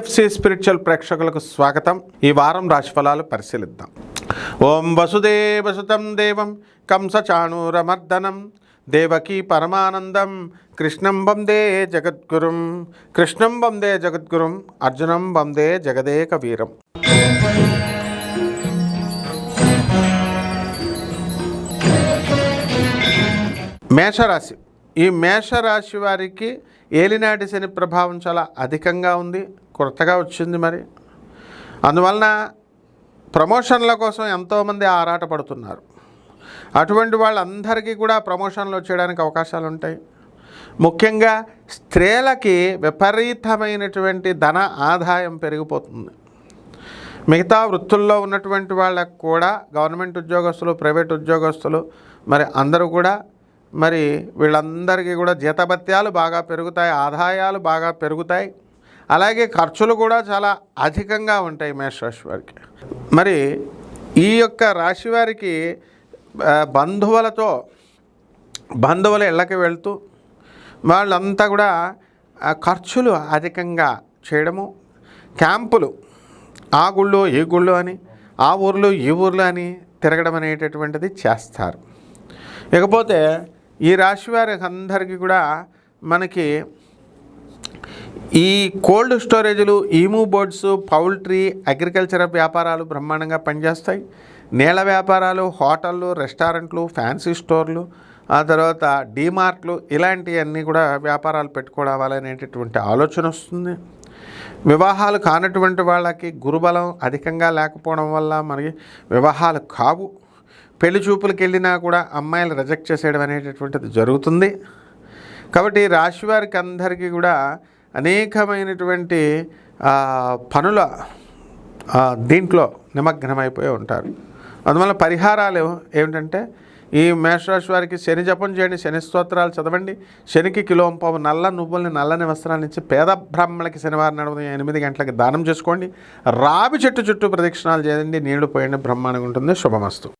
PFC spiritual ప్రేక్షకులకు స్వాగతం. ఈ వారం రాశిఫలాలు పరిశీలిద్దాం. ఓం వసుదేవసుతం దేవం కంసచాణూరమర్దనం దేవకీ పరమానందం కృష్ణం వందే జగద్గురుం. కృష్ణం వందే జగద్గురుం, అర్జునం వందే జగదేక వీరం. మేషరాశి. ఈ మేషరాశి వారికి ఏలినాటి శని ప్రభావం చాలా అధికంగా ఉంది, కొత్తగా వచ్చింది. మరి అందువలన ప్రమోషన్ల కోసం ఎంతోమంది ఆరాట పడుతున్నారు. అటువంటి వాళ్ళందరికీ కూడా ప్రమోషన్లు వచ్చేయడానికి అవకాశాలు ఉంటాయి. ముఖ్యంగా స్త్రీలకి విపరీతమైనటువంటి ధన ఆదాయం పెరిగిపోతుంది. మిగతా వృత్తుల్లో ఉన్నటువంటి వాళ్ళకు కూడా, గవర్నమెంట్ ఉద్యోగస్తులు, ప్రైవేట్ ఉద్యోగస్తులు, మరి అందరూ కూడా, మరి వీళ్ళందరికీ కూడా జీతభత్యాలు బాగా పెరుగుతాయి, ఆదాయాలు బాగా పెరుగుతాయి. అలాగే ఖర్చులు కూడా చాలా అధికంగా ఉంటాయి మేషరాశి వారికి. మరి ఈ యొక్క రాశి వారికి బంధువుల ఇళ్ళకి వెళ్తూ వాళ్ళంతా కూడా ఖర్చులు అధికంగా చేయడము, క్యాంపులు, ఆ గుళ్ళు ఈ గుళ్ళు అని, ఆ ఊర్లు ఈ ఊర్లు అని తిరగడం అనేటటువంటిది చేస్తారు. ఇకపోతే ఈ రాశి వారికి అందరికీ కూడా మనకి ఈ కోల్డ్ స్టోరేజ్లు, ఈమూ బోర్డ్స్, పౌల్ట్రీ, అగ్రికల్చర్ వ్యాపారాలు బ్రహ్మాండంగా పనిచేస్తాయి. నీళ్ళ వ్యాపారాలు, హోటళ్ళు, రెస్టారెంట్లు, ఫ్యాన్సీ స్టోర్లు, ఆ తర్వాత డీమార్ట్లు, ఇలాంటివన్నీ కూడా వ్యాపారాలు పెట్టుకోవాలనేటటువంటి ఆలోచన వస్తుంది. వివాహాలు కానటువంటి వాళ్ళకి గురుబలం అధికంగా లేకపోవడం వల్ల మనకి వివాహాలు కావు. పెళ్లి చూపులకు వెళ్ళినా కూడా అమ్మాయిలు రిజెక్ట్ చేసేయడం అనేటటువంటిది జరుగుతుంది. కాబట్టి రాశి వారికి అందరికీ కూడా అనేకమైనటువంటి పనుల దీంట్లో నిమగ్నమైపోయి ఉంటారు. అందువల్ల పరిహారాలు ఏమిటంటే, ఈ మేషరాశి వారికి శని జపం చేయండి, శని స్తోత్రాలు చదవండి, శనికి కిలోంపావు నల్ల నువ్వుల్ని, నల్లని వస్త్రాలను ఇచ్చి పేద బ్రాహ్మణులకి శనివారం నడుము 8 గంటలకి దానం చేసుకోండి. రావి చెట్టు చుట్టూ ప్రదక్షిణాలు చేయండి, నీళ్లు పోయండి, బ్రహ్మాండంగా ఉంటుంది. శుభమస్తు.